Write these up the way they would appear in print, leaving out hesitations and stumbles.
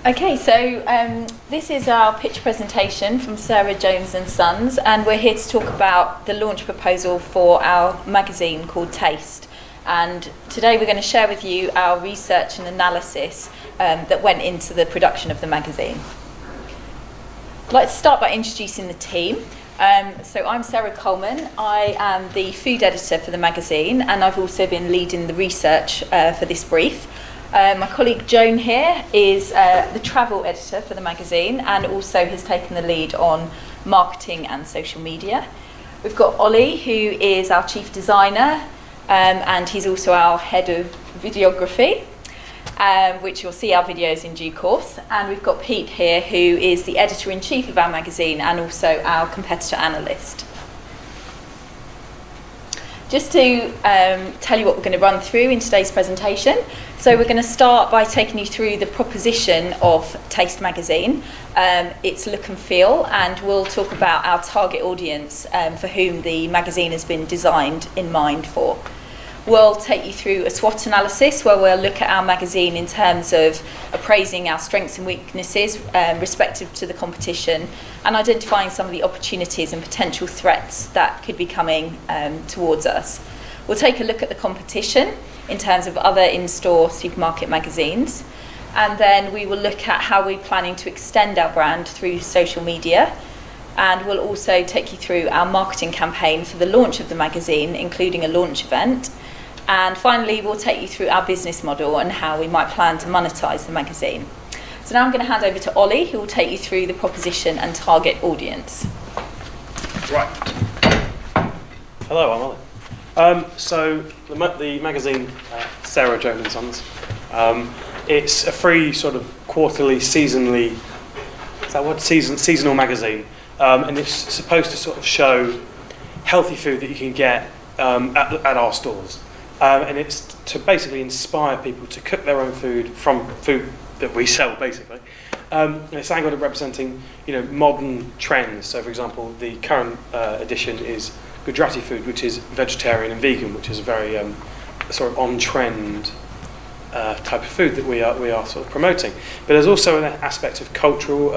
Okay, so this is our pitch presentation from Sarah Jones and Sons, and we're here to talk about the launch proposal for our magazine called Taste. And today we're going to share with you our research and analysis that went into the production of the magazine. I'd like to start by introducing the team. So I'm Sarah Coleman. I am the food editor for the magazine, and I've also been leading the research for this brief. My colleague Joan here is the travel editor for the magazine and also has taken the lead on marketing and social media. We've got Ollie, who is our chief designer, and he's also our head of videography, which you'll see our videos in due course. And we've got Pete here, who is the editor-in-chief of our magazine and also our competitor analyst. Just to tell you what we're going to run through in today's presentation. So we're going to start by taking you through the proposition of Taste magazine, its look and feel, and we'll talk about our target audience for whom the magazine has been designed in mind for. We'll take you through a SWOT analysis where we'll look at our magazine in terms of appraising our strengths and weaknesses respective to the competition and identifying some of the opportunities and potential threats that could be coming towards us. We'll take a look at the competition in terms of other in-store supermarket magazines, and then we will look at how we're planning to extend our brand through social media. And we'll also take you through our marketing campaign for the launch of the magazine, including a launch event. And finally, we'll take you through our business model and how we might plan to monetize the magazine. So now I'm going to hand over to Ollie, who will take you through the proposition and target audience. Right. Hello, I'm Ollie. So the magazine, Sarah Jones and Sons, it's a free sort of quarterly, seasonally, is that what, seasonal magazine. And it's supposed to sort of show healthy food that you can get at our stores. And it's to basically inspire people to cook their own food from food that we sell, basically. And it's angled at representing, modern trends. So, for example, the current edition is Group2A food, which is vegetarian and vegan, which is a very sort of on-trend type of food that we are sort of promoting. But there's also an aspect of cultural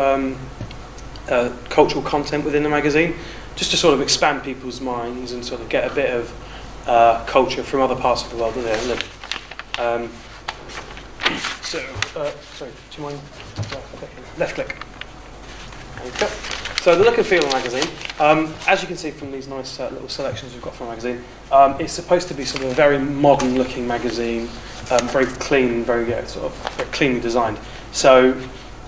content within the magazine, just to sort of expand people's minds and sort of get a bit of culture from other parts of the world that they live. Sorry, do you mind? Left click. There you go. So the look and feel of the magazine, as you can see from these nice little selections we've got from the magazine, it's supposed to be sort of a very modern looking magazine, very clean, very cleanly designed. So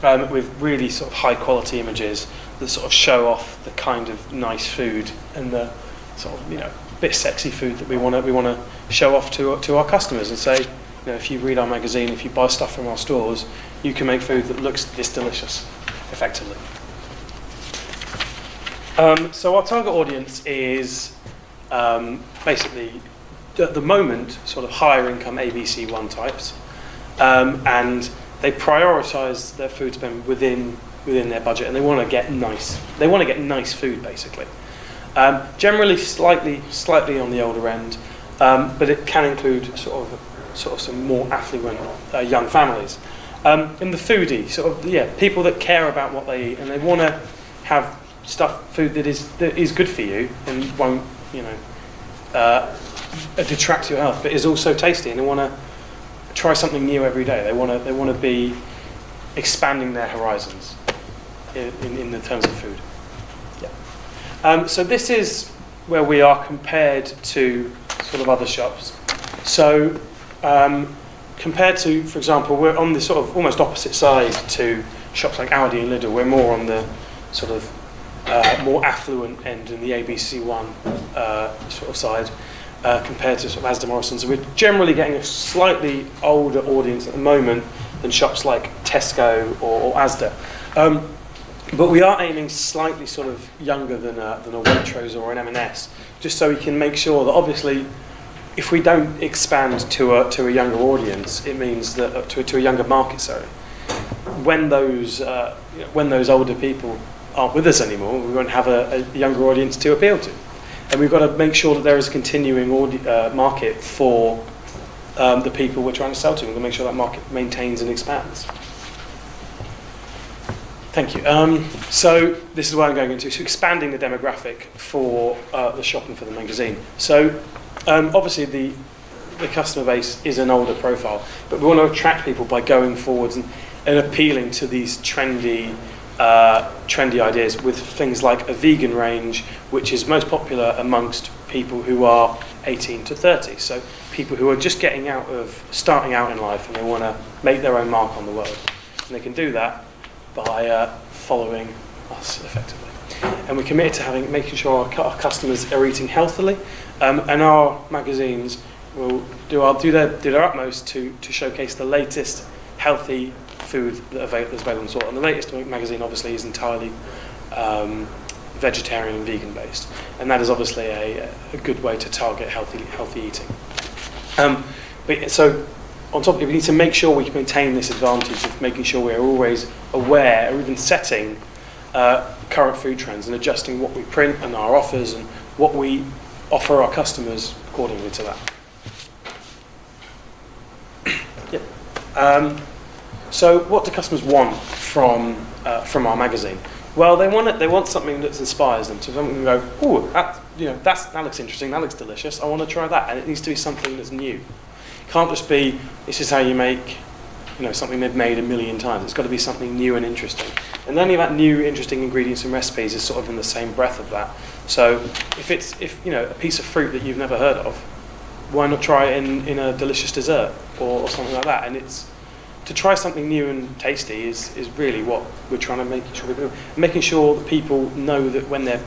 with really sort of high quality images that sort of show off the kind of nice food and the sort of bit sexy food that we want to show off to our customers and say, if you read our magazine, if you buy stuff from our stores, you can make food that looks this delicious, effectively. So our target audience is basically at the moment sort of higher income ABC1 types, and they prioritise their food spend within their budget, and they want to get nice food basically. Generally slightly on the older end, but it can include sort of some more affluent young families. In the foodie, people that care about what they eat and they want to have food that is good for you and won't detract your health, but is also tasty, and they want to try something new every day. They want to be expanding their horizons in the terms of food. So this is where we are compared to sort of other shops. So compared to, for example, we're on the sort of almost opposite side to shops like Aldi and Lidl. We're more on the sort of more affluent end in the ABC1 sort of side compared to sort of Asda Morrison. So we're generally getting a slightly older audience at the moment than shops like Tesco or Asda. But we are aiming slightly sort of younger than a Waitrose or an M&S, just so we can make sure that obviously if we don't expand to a younger audience, it means that to a younger market, when those older people aren't with us anymore, we won't have a younger audience to appeal to, and we've got to make sure that there is a continuing market for the people we're trying to sell to. We've got to make sure that market maintains and expands. Thank you. So this is what I'm going into. So expanding the demographic for the shop and for the magazine. So obviously the customer base is an older profile, but we want to attract people by going forwards and appealing to these trendy ideas with things like a vegan range, which is most popular amongst people who are 18 to 30. So people who are just starting out in life and they want to make their own mark on the world. And they can do that by following us effectively. And we're committed to making sure our customers are eating healthily, and our magazines will do their utmost to showcase the latest healthy food that's available in the store. And the latest magazine obviously is entirely vegetarian and vegan based, and that is obviously a good way to target healthy eating. So on top of it, we need to make sure we maintain this advantage of making sure we're always aware or even setting current food trends and adjusting what we print and our offers and what we offer our customers accordingly to that. Yep. So what do customers want from our magazine? Well, they want something that inspires them. So something go, oh, that looks interesting, that looks delicious. I want to try that, and it needs to be something that's new. It can't just be this is how you make, something they've made a million times. It's got to be something new and interesting. And only about new, interesting ingredients and recipes is sort of in the same breath of that. So if a piece of fruit that you've never heard of, why not try it in a delicious dessert or something like that? And it's to try something new and tasty is really what we're trying to make sure we're doing. Making sure that people know that when they're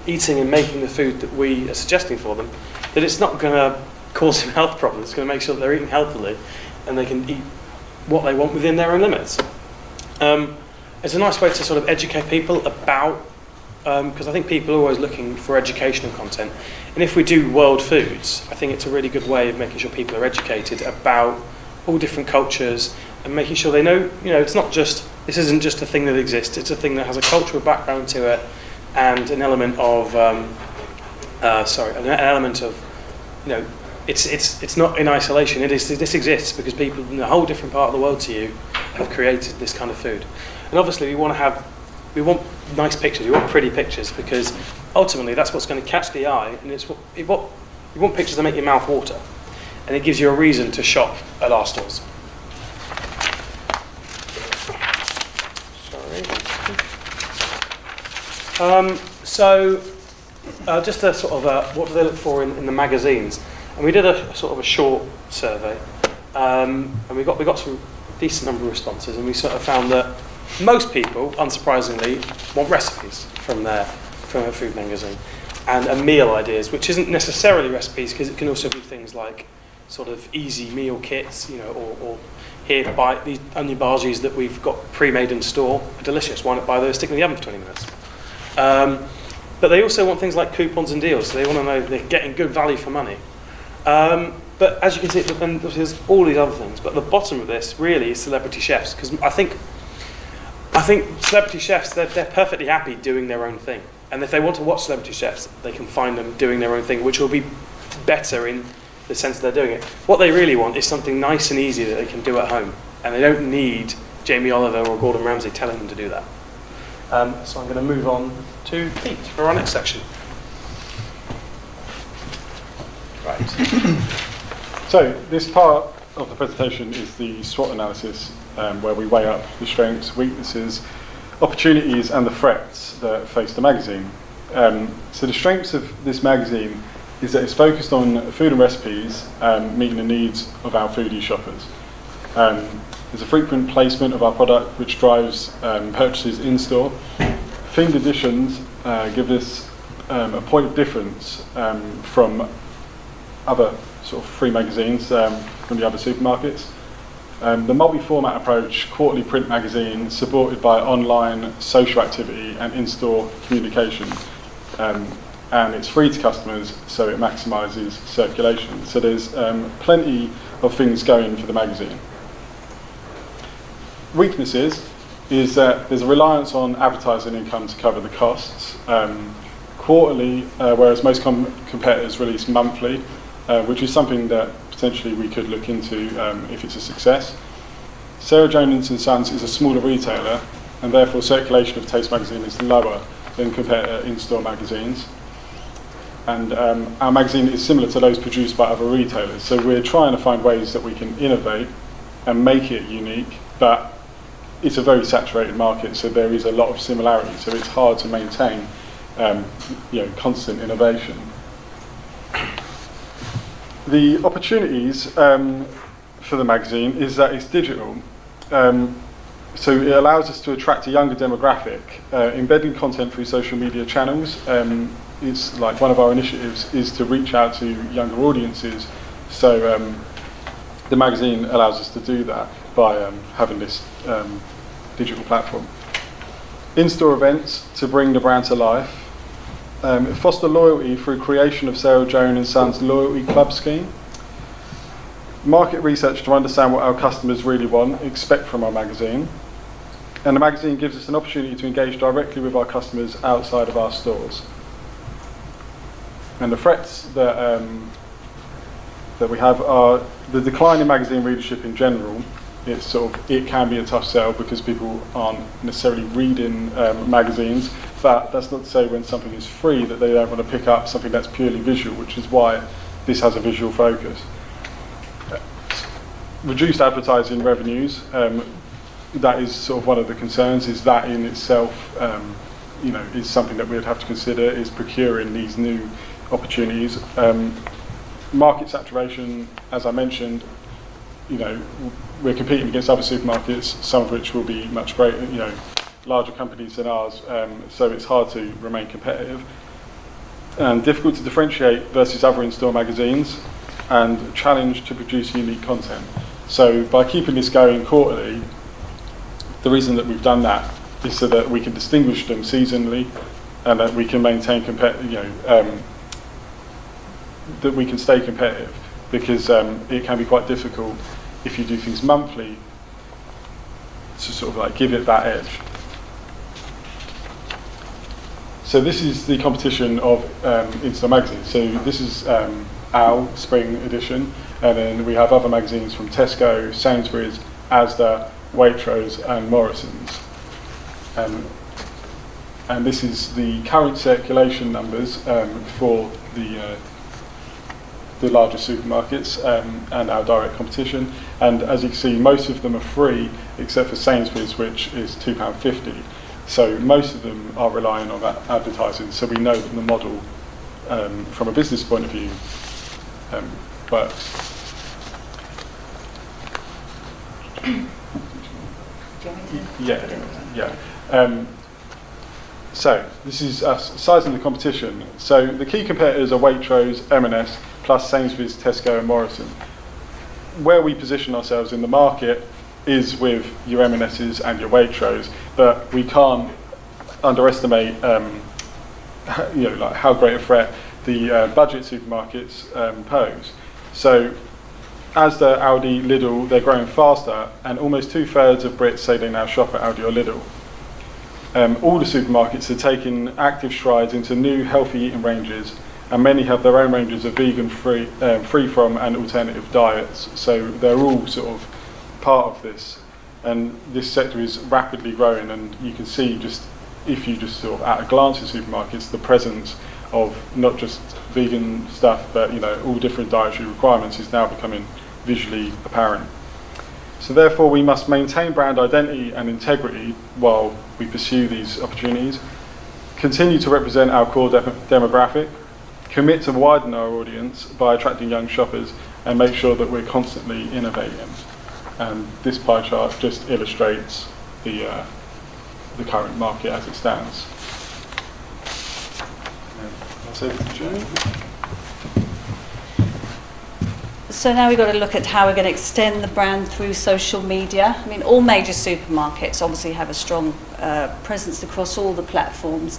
eating and making the food that we are suggesting for them, that it's not going to cause them health problems. It's going to make sure that they're eating healthily and they can eat what they want within their own limits. It's a nice way to sort of educate people about, because I think people are always looking for educational content. And if we do world foods, I think it's a really good way of making sure people are educated about all different cultures and making sure they know, this isn't just a thing that exists, it's a thing that has a cultural background to it and an element of, it's not in isolation. This exists because people in a whole different part of the world to you have created this kind of food. And obviously we want nice pictures, we want pretty pictures, because ultimately that's what's going to catch the eye, and you want pictures that make your mouth water, and it gives you a reason to shop at our stores. Just a sort of what do they look for in the magazines? And we did a sort of a short survey, and we got some decent number of responses, and we sort of found that most people, unsurprisingly, want recipes from a food magazine, and meal ideas, which isn't necessarily recipes, because it can also be things like sort of easy meal kits, or here, buy these onion bhajis that we've got pre-made in store, are delicious. Why not buy those, stick them in the oven for 20 minutes? But they also want things like coupons and deals, so they want to know they're getting good value for money. But as you can see, and there's all these other things, but at the bottom of this really is celebrity chefs, because I think celebrity chefs, they're perfectly happy doing their own thing. And if they want to watch celebrity chefs, they can find them doing their own thing, which will be better in the sense that they're doing it. What they really want is something nice and easy that they can do at home. And they don't need Jamie Oliver or Gordon Ramsay telling them to do that. So I'm going to move on to Pete for our next section. Right. So this part of the presentation is the SWOT analysis, where we weigh up the strengths, weaknesses, opportunities and the threats that face the magazine. So the strengths of this magazine is that it's focused on food and recipes, meeting the needs of our foodie shoppers. There's a frequent placement of our product which drives purchases in store. Themed editions give us a point of difference from other sort of free magazines from the other supermarkets. The multi-format approach, quarterly print magazine, supported by online social activity and in-store communication. And it's free to customers, so it maximises circulation. So there's plenty of things going for the magazine. Weaknesses is that there's a reliance on advertising income to cover the costs. Quarterly, whereas most competitors release monthly, which is something that potentially we could look into if it's a success. Sarah Jones and Sons is a smaller retailer, and therefore circulation of Taste magazine is lower than competitor in-store magazines. And our magazine is similar to those produced by other retailers, so we're trying to find ways that we can innovate and make it unique, but it's a very saturated market, so there is a lot of similarity, so it's hard to maintain constant innovation. The opportunities for the magazine is that it's digital, so it allows us to attract a younger demographic, embedding content through social media channels. It's like one of our initiatives is to reach out to younger audiences, so the magazine allows us to do that by having this digital platform. In-store events to bring the brand to life. Foster loyalty through creation of Sarah Joan & Sons loyalty club scheme. Market research to understand what our customers really want, expect from our magazine. And the magazine gives us an opportunity to engage directly with our customers outside of our stores. And the threats that we have are the decline in magazine readership in general. It can be a tough sell because people aren't necessarily reading magazines, but that's not to say when something is free that they don't want to pick up something that's purely visual, which is why this has a visual focus. Reduced advertising revenues, that is sort of one of the concerns, is that in itself is something that we would have to consider, is procuring these new opportunities. Market saturation, as I mentioned, we're competing against other supermarkets, some of which will be much greater, larger companies than ours, so it's hard to remain competitive. And difficult to differentiate versus other in-store magazines, and challenge to produce unique content. So by keeping this going quarterly, the reason that we've done that is so that we can distinguish them seasonally, and that we can maintain that we can stay competitive, because it can be quite difficult if you do things monthly to sort of like give it that edge. So this is the competition of in-store magazines. So this is our spring edition, and then we have other magazines from Tesco, Sainsbury's, Asda, Waitrose and Morrison's. And this is the current circulation numbers for the largest supermarkets and our direct competition. And as you can see, most of them are free, except for Sainsbury's, which is £2.50. So most of them are relying on that advertising. So we know that the model, from a business point of view, works. Yeah. So this is us sizing the competition. So the key competitors are Waitrose, M&S, plus Sainsbury's, Tesco and Morrison. Where we position ourselves in the market is with your M&S's and your Waitrose, but we can't underestimate how great a threat the budget supermarkets pose. So Asda, Aldi, Lidl, they're growing faster, and almost 2/3 of Brits say they now shop at Aldi or Lidl. All the supermarkets are taking active strides into new healthy eating ranges, and many have their own ranges of vegan, free from and alternative diets. So they're all sort of part of this, and this sector is rapidly growing. And you can see, just if you just sort of at a glance at supermarkets, the presence of not just vegan stuff, but all different dietary requirements is now becoming visually apparent. So therefore we must maintain brand identity and integrity while we pursue these opportunities, continue to represent our core demographic, commit to widen our audience by attracting young shoppers, and make sure that we're constantly innovating. And this pie chart just illustrates the current market as it stands. That's over to Jane. So now we've got to look at how we're going to extend the brand through social media. I mean, all major supermarkets obviously have a strong presence across all the platforms,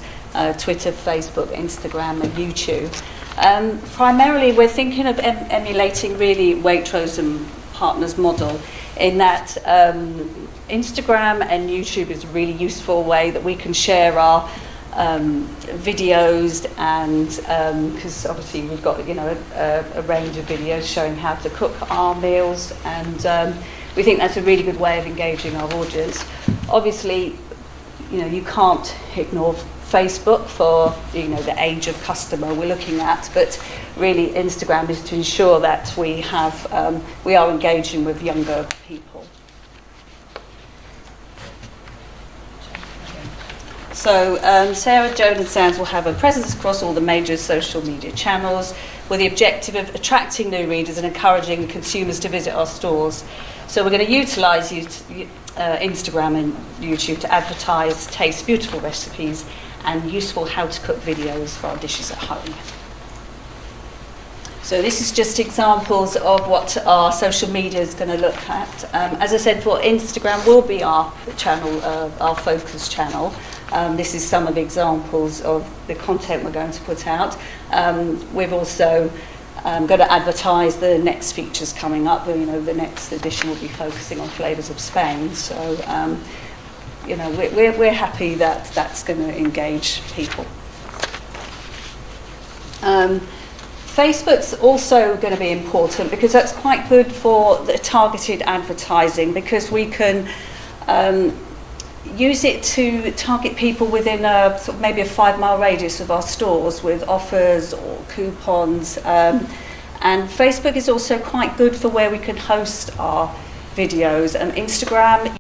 Twitter, Facebook, Instagram and YouTube. Primarily we're thinking of emulating really Waitrose and Partners model, in that Instagram and YouTube is a really useful way that we can share our videos, and because obviously we've got a range of videos showing how to cook our meals, and we think that's a really good way of engaging our audience. Obviously you can't ignore Facebook for the age of customer we're looking at, but really Instagram is to ensure that we are engaging with younger people. So Sarah, Joan and Sands will have a presence across all the major social media channels with the objective of attracting new readers and encouraging consumers to visit our stores. So we're going to utilise Instagram and YouTube to advertise taste beautiful recipes and useful how-to-cook videos for our dishes at home. So this is just examples of what our social media is going to look at. As I said, for Instagram will be our channel, our focus channel. This is some of the examples of the content we're going to put out. We've also going to advertise the next features coming up. The next edition will be focusing on flavours of Spain. So, we're happy that that's going to engage people. Facebook's also going to be important because that's quite good for the targeted advertising, because we can use it to target people within maybe a 5-mile radius of our stores with offers or coupons. And Facebook is also quite good for where we can host our videos. Instagram,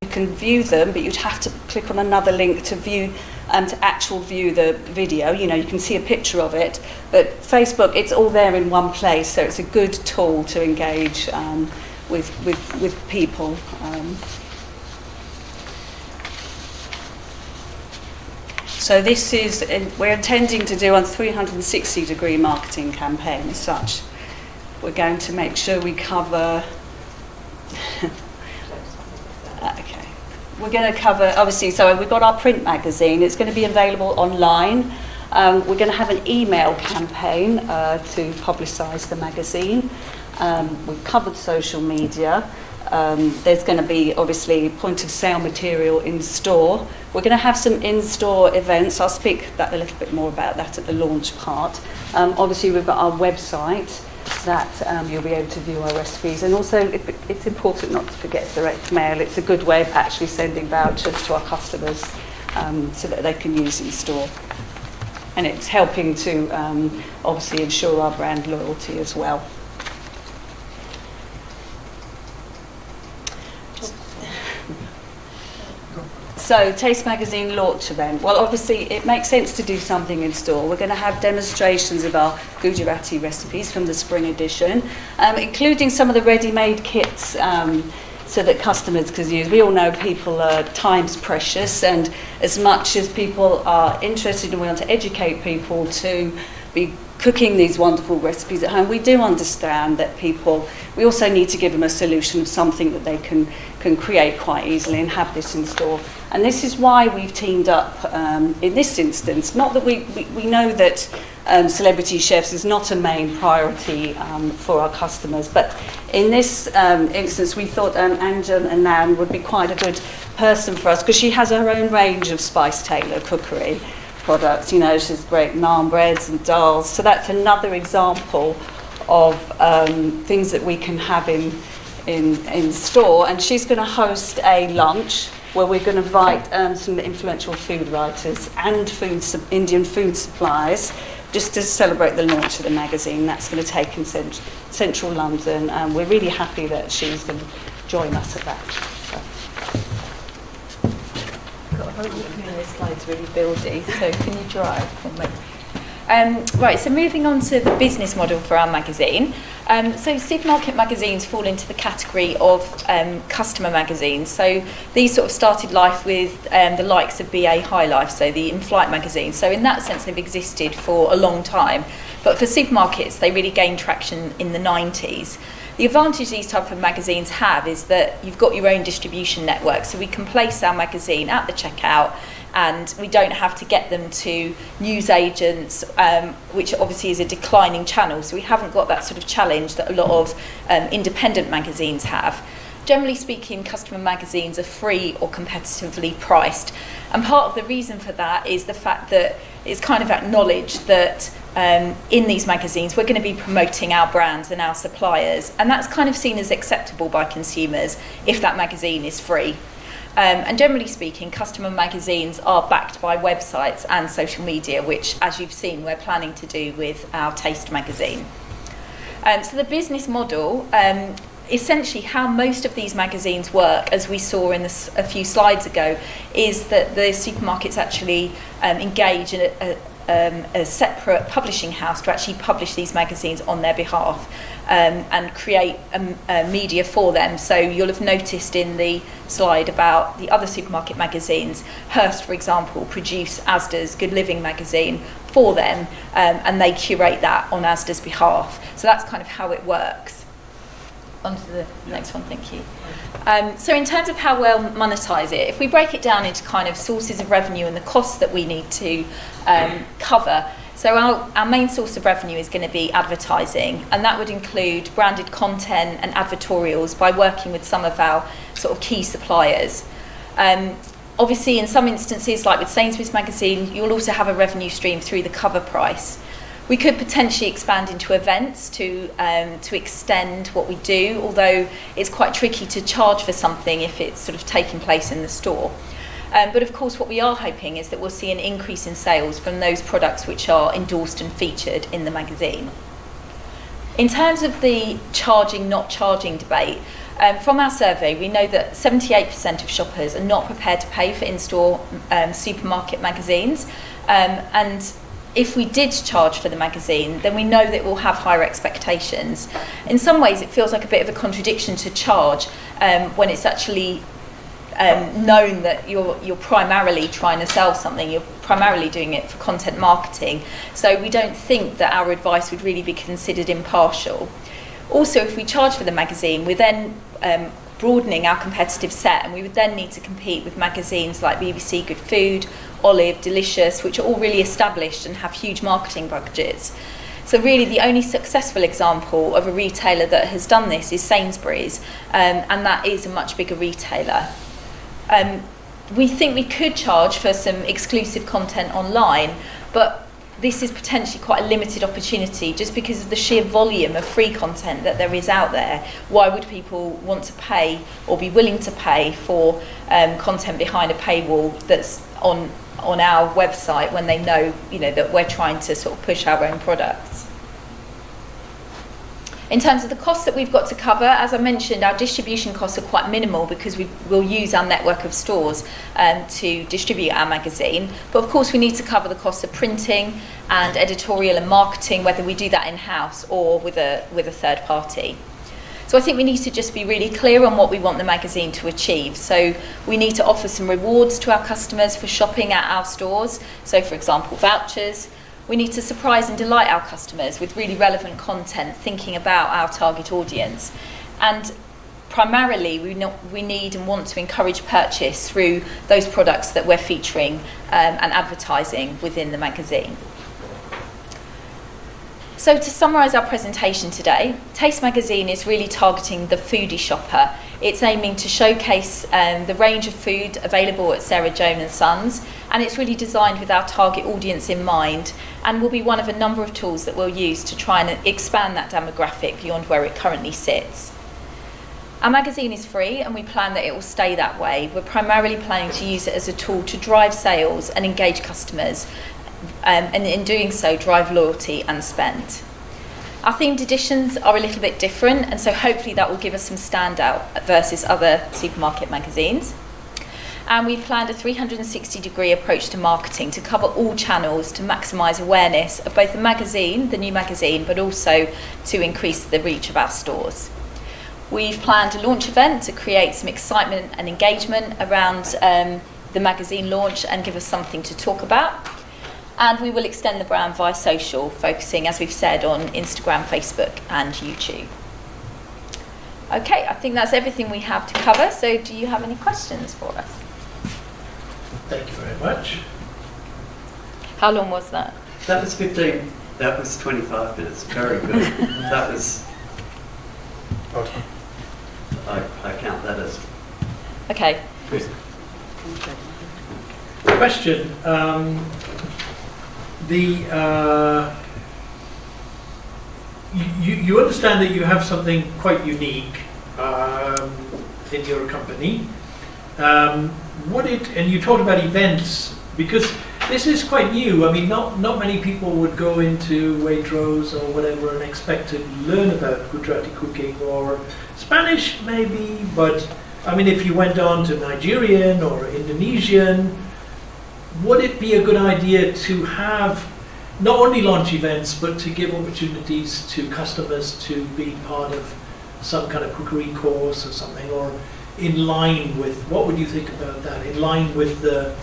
you can view them, but you'd have to click on another link to view view the video. You can see a picture of it, but Facebook, it's all there in one place, so it's a good tool to engage with people. So this is, we're intending to do a 360-degree marketing campaign as such. We're going to make sure we cover... Okay. We're going to cover, obviously, so we've got our print magazine. It's going to be available online. We're going to have an email campaign to publicise the magazine. We've covered social media. There's going to be, obviously, point-of-sale material in store. We're going to have some in-store events. I'll speak a little bit more about that at the launch part. Obviously, we've got our website that you'll be able to view our recipes. And also, it's important not to forget direct mail. It's a good way of actually sending vouchers to our customers so that they can use in store. And it's helping to obviously ensure our brand loyalty as well. So, Taste Magazine launch event. Well, obviously, it makes sense to do something in store. We're going to have demonstrations of our Gujarati recipes from the spring edition, including some of the ready-made kits so that customers can use. We all know time's precious, and as much as people are interested and we want to educate people to be cooking these wonderful recipes at home, we do understand that we also need to give them a solution of something that they can create quite easily and have this in store. And this is why we've teamed up in this instance. Not that we know that celebrity chefs is not a main priority for our customers, but in this instance we thought Anja Anand would be quite a good person for us, because she has her own range of Spice Tailor cookery products. She's great naan breads and dals. So that's another example of things that we can have in store. And she's going to host a lunch where we're going to invite some influential food writers and Indian food suppliers, just to celebrate the launch of the magazine. That's going to take in central London, and we're really happy that she's going to join us at that. The slide's really buildy, so can you drive for me? Right, so moving on to the business model for our magazine. So supermarket magazines fall into the category of customer magazines. So these sort of started life with the likes of BA High Life, so the in-flight magazines. So in that sense, they've existed for a long time. But for supermarkets, they really gained traction in the 90s. The advantage these type of magazines have is that you've got your own distribution network, so we can place our magazine at the checkout and we don't have to get them to news agents, which obviously is a declining channel, so we haven't got that sort of challenge that a lot of independent magazines have. Generally speaking, customer magazines are free or competitively priced, and part of the reason for that is the fact that it's kind of acknowledged that in these magazines we're going to be promoting our brands and our suppliers, and that's kind of seen as acceptable by consumers if that magazine is free. And generally speaking, customer magazines are backed by websites and social media, which, as you've seen, we're planning to do with our Taste magazine. So the business model, essentially how most of these magazines work, as we saw in a few slides ago, is that the supermarkets actually engage in a separate publishing house to actually publish these magazines on their behalf and create a media for them. So you'll have noticed in the slide about the other supermarket magazines, Hearst, for example, produce Asda's Good Living magazine for them, and they curate that on Asda's behalf. So that's kind of how it works. On to the next one, thank you. So in terms of how we'll monetize it, if we break it down into kind of sources of revenue and the costs that we need to cover, so our main source of revenue is going to be advertising, and that would include branded content and advertorials by working with some of our sort of key suppliers. Obviously, in some instances, like with Sainsbury's magazine, you'll also have a revenue stream through the cover price. We could potentially expand into events to extend what we do, although it's quite tricky to charge for something if it's sort of taking place in the store. But of course, what we are hoping is that we'll see an increase in sales from those products which are endorsed and featured in the magazine. In terms of the charging, not charging debate, from our survey, we know that 78% of shoppers are not prepared to pay for in-store supermarket magazines, and if we did charge for the magazine, then we know that we'll have higher expectations. In some ways, it feels like a bit of a contradiction to charge when it's actually known that you're primarily trying to sell something, you're primarily doing it for content marketing. So we don't think that our advice would really be considered impartial. Also, if we charge for the magazine, we're then broadening our competitive set, and we would then need to compete with magazines like BBC Good Food, Olive, Delicious, which are all really established and have huge marketing budgets. So really the only successful example of a retailer that has done this is Sainsbury's, and that is a much bigger retailer. We think we could charge for some exclusive content online, but this is potentially quite a limited opportunity just because of the sheer volume of free content that there is out there. Why would people want to pay or be willing to pay for content behind a paywall that's on our website when they know, that we're trying to sort of push our own products? In terms of the costs that we've got to cover, as I mentioned, our distribution costs are quite minimal because we'll use our network of stores to distribute our magazine. But of course, we need to cover the costs of printing and editorial and marketing, whether we do that in-house or with a third party. So I think we need to just be really clear on what we want the magazine to achieve. So we need to offer some rewards to our customers for shopping at our stores. So for example, vouchers. We need to surprise and delight our customers with really relevant content, thinking about our target audience. And primarily, we need and want to encourage purchase through those products that we're featuring and advertising within the magazine. So to summarise our presentation today, Taste Magazine is really targeting the foodie shopper. It's aiming to showcase the range of food available at Sarah Joan & Sons, and it's really designed with our target audience in mind, and will be one of a number of tools that we'll use to try and expand that demographic beyond where it currently sits. Our magazine is free, and we plan that it will stay that way. We're primarily planning to use it as a tool to drive sales and engage customers, and in doing so, drive loyalty and spend. Our themed editions are a little bit different, and so hopefully that will give us some standout versus other supermarket magazines. And we've planned a 360-degree approach to marketing to cover all channels to maximise awareness of both the magazine, the new magazine, but also to increase the reach of our stores. We've planned a launch event to create some excitement and engagement around the magazine launch and give us something to talk about. And we will extend the brand via social, focusing, as we've said, on Instagram, Facebook and YouTube. Okay, I think that's everything we have to cover. So do you have any questions for us? Thank you very much. How long was that? That was 15. That was 25 minutes. Very good. That was... I count that as... Okay. Good. Question. You understand that you have something quite unique in your company, And you talked about events, because this is quite new. I mean, not many people would go into Waitrose or whatever and expect to learn about Gujarati cooking or Spanish maybe, but I mean, if you went on to Nigerian or Indonesian, would it be a good idea to have not only launch events, but to give opportunities to customers to be part of some kind of cookery course or something, or in line with, what would you think about that? In line with the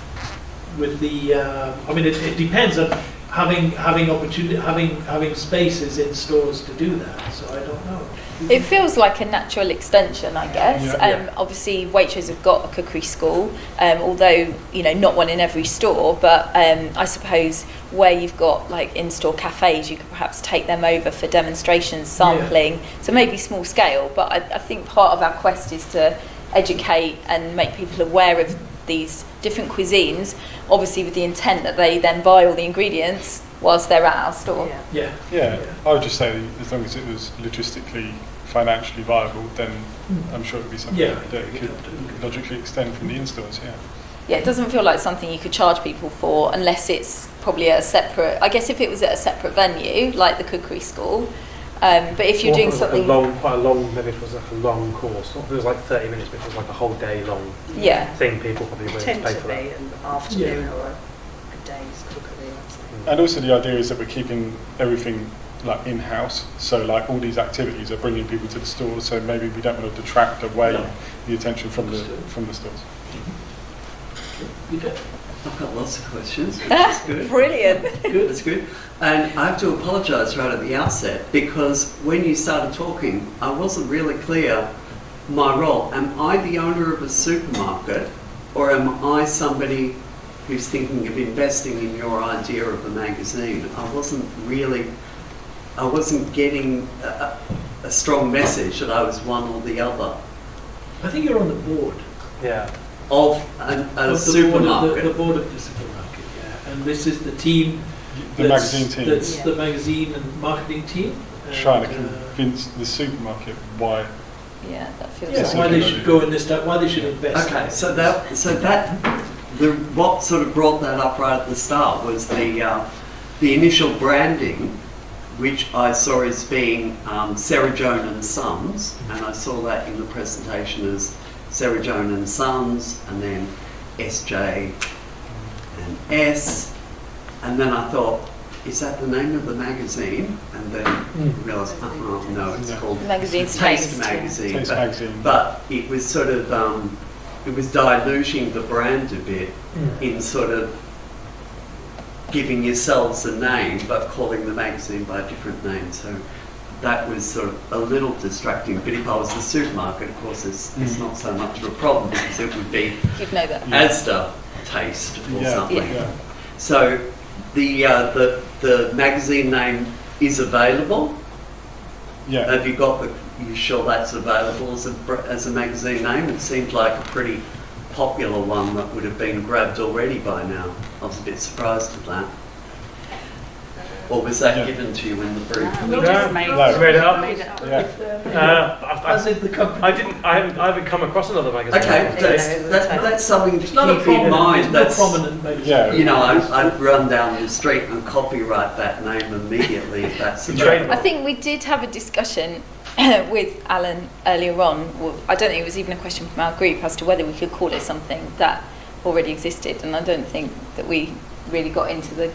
I mean, it depends on having opportunity, having spaces in stores to do that. So I don't know. It feels like a natural extension, I guess. Yeah. Obviously, Waitrose have got a cookery school, although not one in every store. But I suppose where you've got like in-store cafes, you could perhaps take them over for demonstrations, sampling. So maybe small scale. But I think part of our quest is to educate and make people aware of these different cuisines, obviously with the intent that they then buy all the ingredients whilst they're at our store. Yeah. I would just say as long as it was logistically, financially viable, then I'm sure it would be something that could logically extend from the in-stores, Yeah, it doesn't feel like something you could charge people for unless it's probably at a separate, I guess if it was at a separate venue, like the cookery school. But if you're doing something... quite a long, maybe if it was like a long course, not if it was like 30 minutes, but if it was like a whole day long thing, people probably willing to pay for that. An afternoon or a day's cookery or something. And also the idea is that we're keeping everything like in-house, so like all these activities are bringing people to the stores, so maybe we don't want to detract away the attention from the stores. You do. I've got lots of questions, which is good. Brilliant. Good, that's good. And I have to apologise right at the outset, because when you started talking, I wasn't really clear my role. Am I the owner of a supermarket, or am I somebody who's thinking of investing in your idea of a magazine? I wasn't getting a strong message that I was one or the other. I think you're on the board. Yeah. Of a supermarket. The board of the supermarket, and this is the team. The magazine team. That's the magazine and marketing team. Trying to convince the supermarket why. Yeah, that feels Yes, like... why they should go in this, why they should invest. Okay, what sort of brought that up right at the start was the initial branding, which I saw as being Sarah Joan and Sons, and I saw that in the presentation as Sarah Joan and Sons, and then SJ and S, and then I thought, is that the name of the magazine? And then realised, no, it's called The magazine's Taste Magazine. Taste Magazine. But it was sort of, it was diluting the brand a bit in sort of giving yourselves a name, but calling the magazine by a different name. So that was sort of a little distracting. But if I was the supermarket, of course, it's not so much of a problem, because it would be You'd know that. Asda Taste or something. Yeah. So the magazine name is available. Yeah. Have you got you sure that's available as a magazine name? It seemed like a pretty popular one that would have been grabbed already by now. I was a bit surprised at that. Or was that given to you in the brief? We just made Made it up. Made it up. As in the company. I haven't come across another magazine. Okay, that's something to It's not a keep in mind. It's not prominent magazine. Yeah. You know, I'd run down the street and copyright that name immediately if that's available. I think we did have a discussion with Alan earlier on. Well, I don't think it was even a question from our group as to whether we could call it something that already existed, and I don't think that we really got into the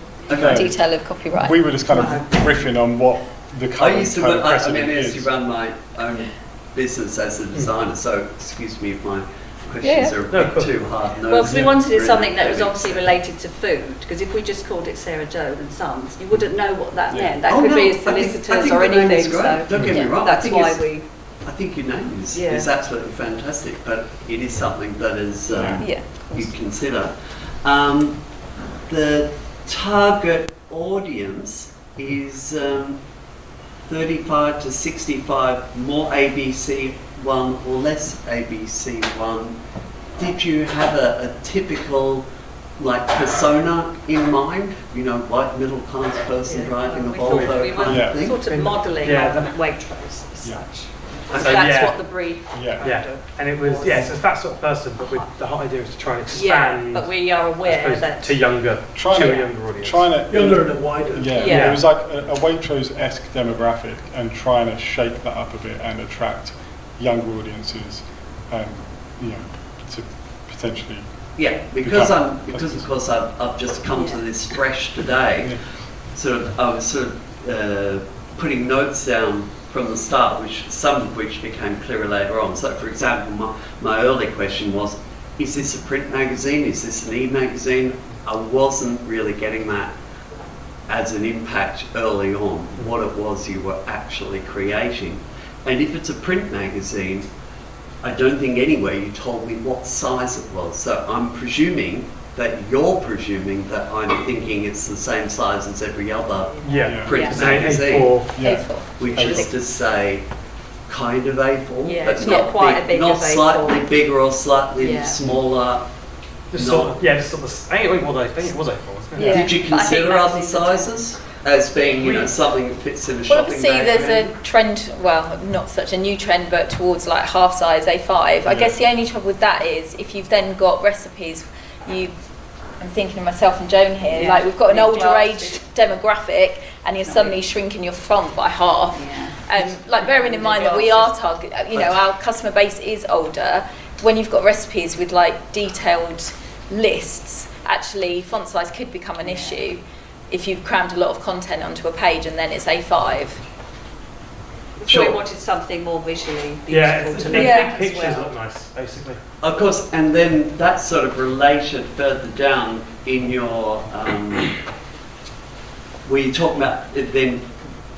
detail of copyright. We were just kind of riffing on what the current I used to kind of I precedent used to is. run my own business as a designer, so excuse me if my questions are a bit too hard. Well, because we wanted something that was obviously related to food, because if we just called it Sarah Joan and Sons, you wouldn't know what that meant. That could be solicitors or anything. So don't get me wrong. that's why we... I think your name is Yeah. absolutely fantastic, but it is something that is you consider. The target audience is 35 to 65, more ABC1 or less ABC1. Did you have a typical persona in mind? You know, white middle class person driving a We thought Volvo we kind were of thing? sort of modelling on Waitrose as such. So So, that's yeah. what the brief. Yeah. Yeah, and it was, yeah, so it's that sort of person, but with the whole idea is to try and expand But we are I aware suppose, that. to younger, Trying to to- a younger audience. Trying to Younger and a wider. Yeah, Yeah. it was like a Waitrose-esque demographic, and trying to shake that up a bit and attract younger audiences, you know, to potentially. Yeah, because Become- of course I've just come to Yeah. this fresh today. Yeah. I was putting notes down from the start, some of which became clearer later on. So, for example, my early question was, is this a print magazine? Is this an e-magazine? I wasn't really getting that as an impact early on, what it was you were actually creating. And if it's a print magazine, I don't think anywhere you told me what size it was. So I'm presuming that you're presuming that I'm thinking it's the same size as every other Yeah. print Yeah. It's an magazine, A4. Yeah. A4. which is to say kind of A4, Yeah, but it's not quite a big not as A4. slightly bigger or slightly Yeah. smaller. Just No. sort of, yeah, just sort of, I think it was A4, wasn't it? Yeah. Did you But I think consider other magazines are sizes as being, something that fits in a Well, shopping obviously bag? there's maybe? a trend, well, not such a new trend, but towards like half size A5. I Yeah. guess the only trouble with that is if you've then got recipes, I'm thinking of myself and Joan here, Yeah. like we've got an Big older glasses. age demographic and you're suddenly shrinking your font by half. Yeah. Like bearing in mind that we are target, our customer base is older. When you've got recipes with like detailed lists, actually font size could become an issue if you've crammed a lot of content onto a page and then it's A5. So Sure. we wanted something more visually Yeah, beautiful it's, to big, look Yeah. at big as pictures well. look nice, basically. Of course, and then that's sort of related further down in your, where you talk about it then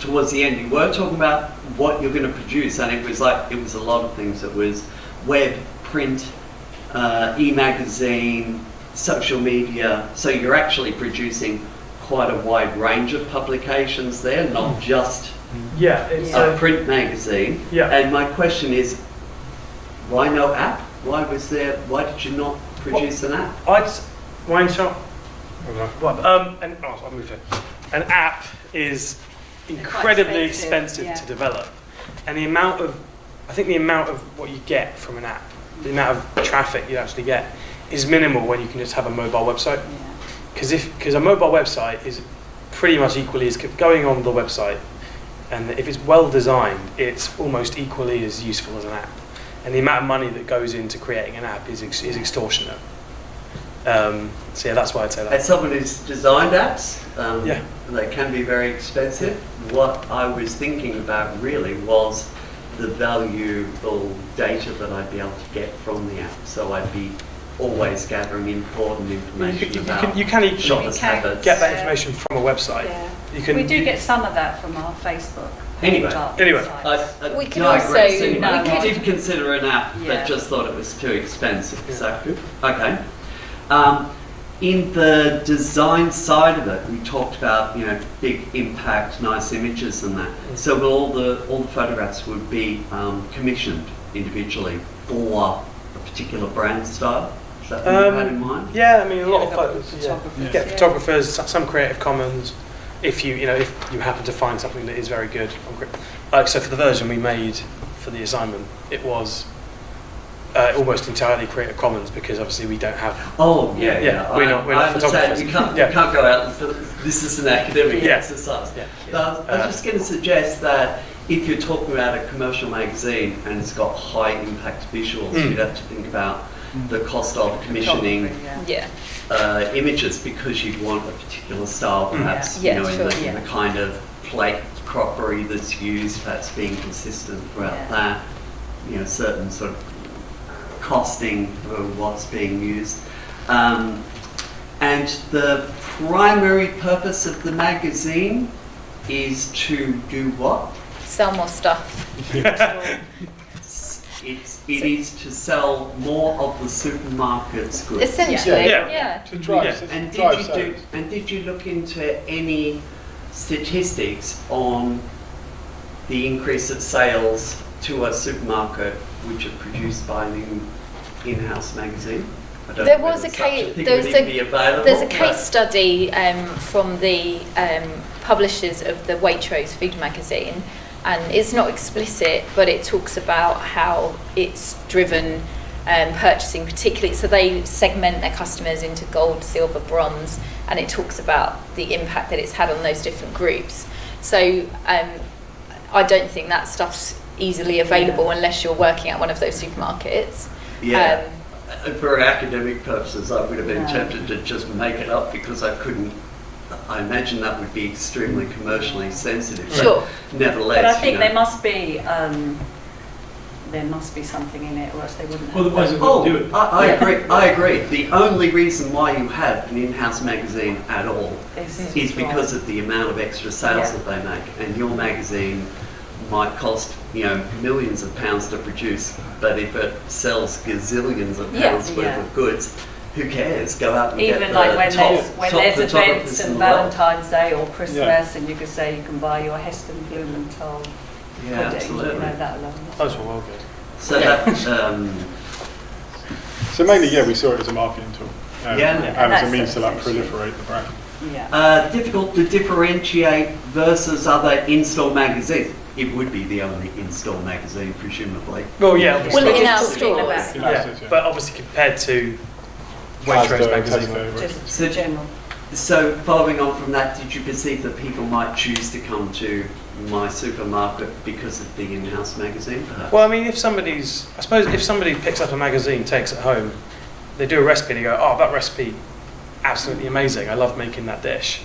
towards the end, you were talking about what you're going to produce, and it was a lot of things. It was web, print, e-magazine, social media. So you're actually producing quite a wide range of publications there, not just Yeah, it's a print magazine. Yeah. And my question is, why no app? Why did you not produce an app? wine shop. I'll move it. An app is incredibly expensive, expensive to develop, and the amount of what you get from an app, the amount of traffic you actually get, is minimal when you can just have a mobile website. Because a mobile website is pretty much equally as going on the website, and if it's well designed, it's almost equally as useful as an app. And the amount of money that goes into creating an app is extortionate. So yeah, that's why I'd say that. As someone who's designed apps, Yeah. they can be very expensive. What I was thinking about really was the valuable data that I'd be able to get from the app. So I'd be always gathering important information about You can shoppers' can habits. get that information from a website. Yeah. You can. We do get some of that from our Facebook. Anyway. Anyway. sites. We can no, I agree. also- So anyway, No, I we did consider an app, Yeah. but just thought it was too expensive. Yeah. So, okay. In the design side of it, we talked about big impact, nice images, and that. So all the photographs would be commissioned individually for a particular brand style. Is that what you had in mind? Yeah, I mean a lot of Yeah, photos. Yeah. photographers, You get yeah. photographers, some Creative Commons. If you happen to find something that is very good, so for the version we made for the assignment, it was almost entirely Creative Commons because obviously we don't have. Oh yeah, Yeah, we're not I understand. photographers. You can't Yeah. you can't go out. This is an academic Yeah. exercise. Yeah. But I was just going to suggest that if you're talking about a commercial magazine and it's got high impact visuals, you'd have to think about the cost of commissioning Yeah. Yeah. images because you'd want a particular style, perhaps Yeah, in sure, the kind of plate crockery that's used, perhaps being consistent throughout Yeah. that. Certain sort of costing for what's being used. And the primary purpose of the magazine is to do what? Sell more stuff. It is to sell more of the supermarket's goods. Essentially, Yeah. yeah. To drive, Yeah. to And drive sales. did you look into any statistics on the increase of sales to a supermarket which are produced by an in-house magazine? I don't There know was whether a such case. thing There's would even be available, a but- case study from the publishers of the Waitrose food magazine, and it's not explicit, but it talks about how it's driven purchasing particularly. So they segment their customers into gold, silver, bronze, and it talks about the impact that it's had on those different groups. So I don't think that stuff's easily available unless you're working at one of those supermarkets. Yeah. For academic purposes, I would have been tempted to just make it up because I couldn't. I imagine that would be extremely commercially sensitive. Sure. Nevertheless, But I think there must be something in it, or else they wouldn't have. Otherwise, they wouldn't do it. I agree. I agree. The only reason why you have an in-house magazine at all is because of the amount of extra sales that they make, and your magazine might cost millions of pounds to produce, but if it sells gazillions of pounds worth of goods, who cares? Go out and even get like the when there's events photographers and in the world. Valentine's Day or Christmas, and you could say you can buy your Heston Blumenthal Yeah, pudding, absolutely. that alone. Those were well good. So that So mainly, we saw it as a marketing tool. And as that's a means to essentially. proliferate the brand. Yeah. difficult to differentiate versus other in-store magazines. It would be the only in-store magazine, presumably. Well, yeah, obviously. Well, in our Talking stores. about- Yeah, but obviously compared to Waitrose Asda, magazine. Tesco, Just So- general. So following on from that, did you perceive that people might choose to come to my supermarket because of the in-house magazine, perhaps? Well, I mean, if somebody picks up a magazine, takes it home, they do a recipe, and they go, "Oh, that recipe, absolutely amazing! I love making that dish."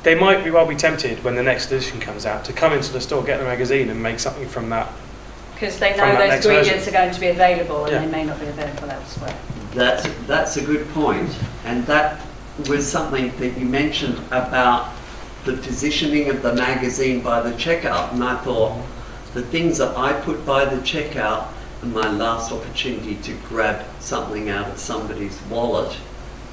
They might be tempted when the next edition comes out to come into the store, get the magazine, and make something from that. Because they From know that those next ingredients are going to be available, and Yeah. they may not be available elsewhere. That's a good point, and that was something that you mentioned about the positioning of the magazine by the checkout, and I thought the things that I put by the checkout and my last opportunity to grab something out of somebody's wallet,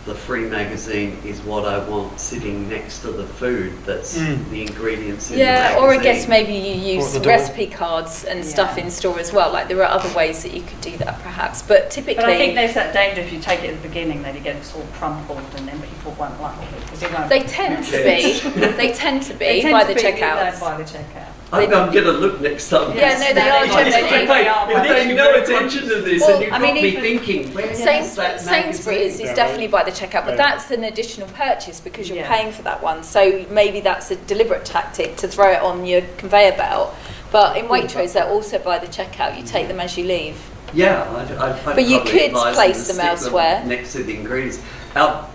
the free magazine is what I want sitting next to the food that's the ingredients in the magazine. Or I guess maybe you Or use the door. recipe cards and stuff in store as well. Like there are other ways that you could do that perhaps, but typically. But I think there's that danger if you take it at the beginning that it gets all crumpled and then people won't like it because it won't. They tend to be. They tend to be by the checkouts. By the checkout. I'm going to look next time. Yeah, no, they are generally. If they no attention to this, Well, and you've I got mean, me even thinking, where's that Sainsbury's magazine? is definitely by the checkout, but that's an additional purchase because you're paying for that one. So maybe that's a deliberate tactic to throw it on your conveyor belt. But in Waitrose, they're also by the checkout. You take them as you leave. Yeah, I'd But you probably could advise place to them stick elsewhere. next to the ingredients. Yeah.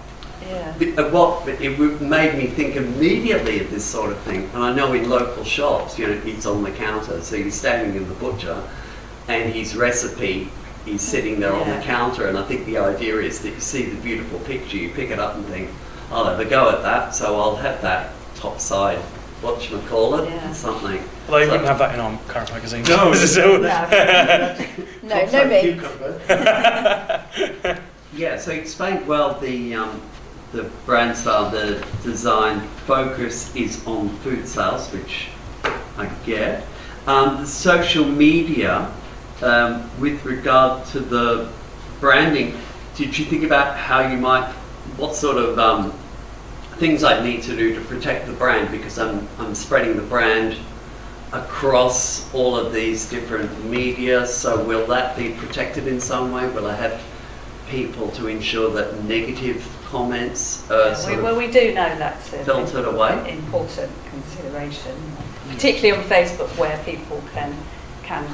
What it made me think immediately of this sort of thing, and I know in local shops, it's on the counter, so you're standing in the butcher, and his recipe is sitting there on the counter, and I think the idea is that you see the beautiful picture, you pick it up and think, I'll have a go at that, so I'll have that top side, whatchamacallit, something. Although you So- wouldn't have that in our current magazine. No. No me. Yeah, so you explained well the brand style, the design focus is on food sales, which I get. The social media, with regard to the branding, did you think about what sort of things I'd need to do to protect the brand? Because I'm spreading the brand across all of these different media, so will that be protected in some way? Will I have people to ensure that negative comments are We do know that's filtered away? an important consideration, particularly on Facebook where people can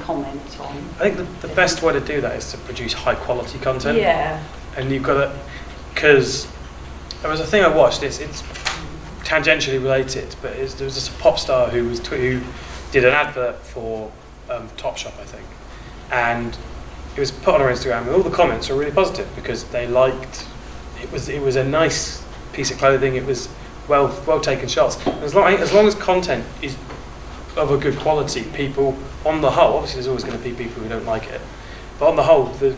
comment on. I think the best way to do that is to produce high quality content. Yeah. And you've got to, because there was a thing I watched. It's tangentially related, but there was this pop star who did an advert for Topshop, I think, and it was put on her Instagram, and all the comments were really positive because they liked it. Was a nice piece of clothing. It was well taken shots. As long as content is of a good quality, people on the whole, obviously there's always going to be people who don't like it, but on the whole, the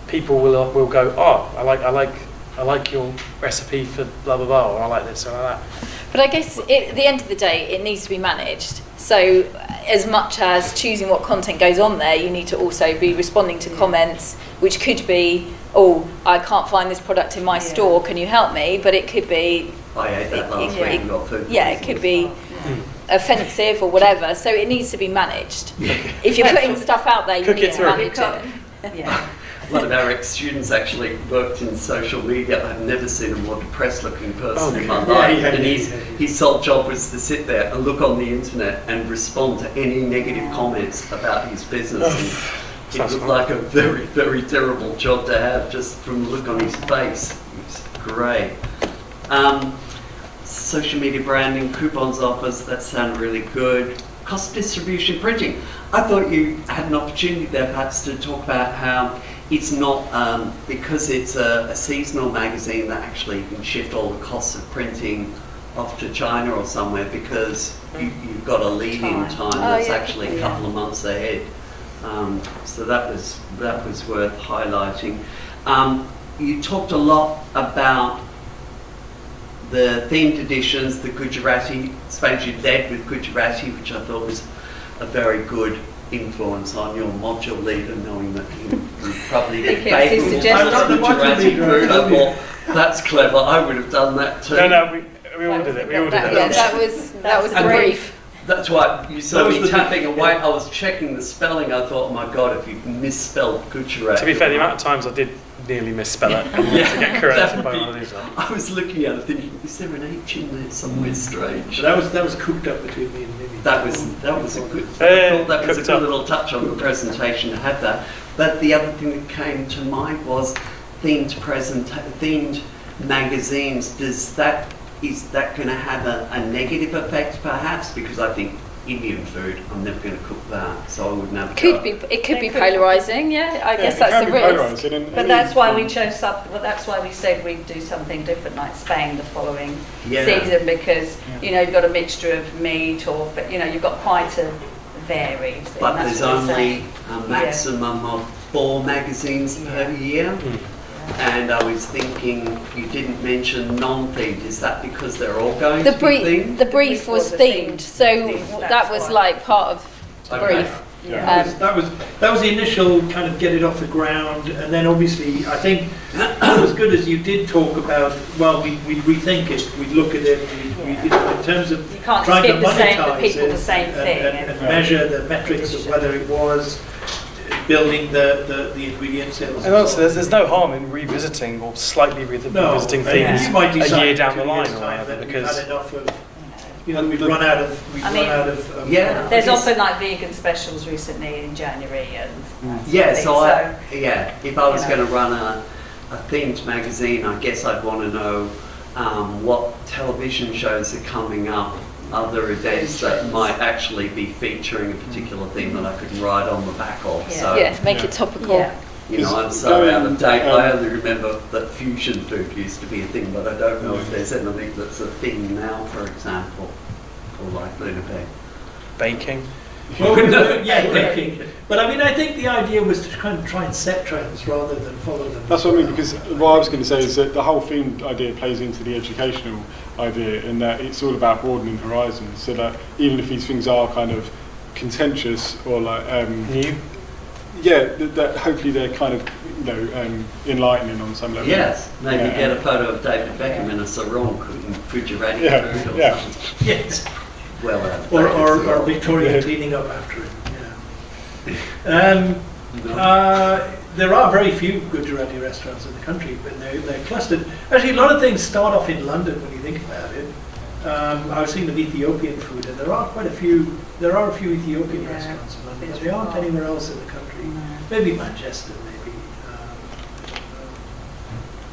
people will go, oh, I like your recipe for blah blah blah, or I like this or I like that. But I guess at the end of the day, it needs to be managed. So as much as choosing what content goes on there, you need to also be responding to comments, which could be, oh, I can't find this product in my store, can you help me? But it could be, I ate that last week and got food. yeah, it could be, offensive or whatever. So it needs to be managed. If you're putting stuff out there, you Cook need it to through. manage it. Yeah. One of our ex-students actually worked in social media. I've never seen a more depressed-looking person in my life. And his sole job was to sit there and look on the internet and respond to any negative comments about his business. And it looked like a very, very terrible job to have just from the look on his face. It was great. Social media branding, coupons, offers, that sounded really good. Cost distribution printing. I thought you had an opportunity there perhaps to talk about how it's not, because it's a seasonal magazine, that actually you can shift all the costs of printing off to China or somewhere, because you've got a lead-in time that's actually a couple of months ahead. So that was worth highlighting. You talked a lot about the themed editions, the Gujarati, Spanish you led with Gujarati, which I thought was a very good influence on your module leader, knowing that he would probably be favourable to Gujarati food. I thought, that's clever, I would have done that too. No, we all did it. We all did it. Yeah, that was brief. That's why you saw me tapping away. I was checking the spelling. I thought, oh my God, if you've misspelled Gujarati. To be fair, the amount of times I did nearly misspell it and to get corrected by one of these. I was looking at it thinking, is there an H in there somewhere strange? So that was cooked up between me and Mimi. That was a good. I thought that was a good little touch on the presentation to have that. But the other thing that came to mind was themed magazines. Is that going to have a negative effect, perhaps? Because I think Indian food, I'm never going to cook that, so I would never. It could be polarising, yeah. I guess that's the risk. But that's why we chose that's why we said we'd do something different, like Spain the following season, because you've got a mixture of meat you've got quite a varied thing. But there's only a maximum of 4 magazines per year. And I was thinking, you didn't mention non-themed. Is that because they're all going to be themed? The brief was themed, so that was like part of the brief. Yeah. That was the initial kind of get it off the ground, and then obviously I think as good as you did talk about, well, we'd rethink it, we'd look at it, in terms of trying to monetize it and measure the metrics of whether it was building the ingredient sales. And also, there's no harm in revisiting or slightly revisiting things a year down the line or whatever, because we've had enough of. We've run out of. There's often like vegan specials recently in January and. If I was going to run a themed magazine, I guess I'd want to know what television shows are coming up, other events that might actually be featuring a particular theme that I could ride on the back of. Make it topical. Yeah. I'm so out of date. I only remember that fusion food used to be a thing, but I don't know if there's anything that's a thing now, for example, or like Lunabag. Baking. Well, baking. But I mean, I think the idea was to kind of try and set trends rather than follow them. That's what I mean, because what I was going to say is that the whole themed idea plays into the educational idea, in that it's all about broadening horizons, so that even if these things are kind of contentious or like new, that hopefully they're kind of enlightening on some level. Yes, maybe get a photo of David Beckham in a sarong cooking Gujarati food or something. Yes. Well, or Victoria cleaning up after him. There are very few Gujarati restaurants in the country, but they're clustered. Actually, a lot of things start off in London when you think about it. I was thinking of Ethiopian food, and there are a few Ethiopian restaurants in London, but there aren't anywhere else in the country. Maybe Manchester, maybe.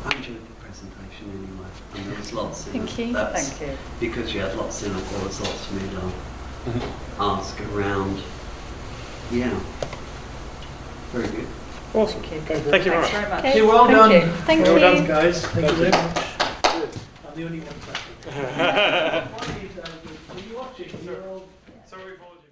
I enjoyed the presentation anyway, and there was lots in Thank it. you. That's Thank you. because you had lots in it, there was lots for me to ask around. Yeah. Very good. Awesome. Thank you very much. Very much. Okay, Well thank done. you. Thank Well you. done, guys. Thank you very much. I'm the only one clapping. Are you watching? Sorry, apologies.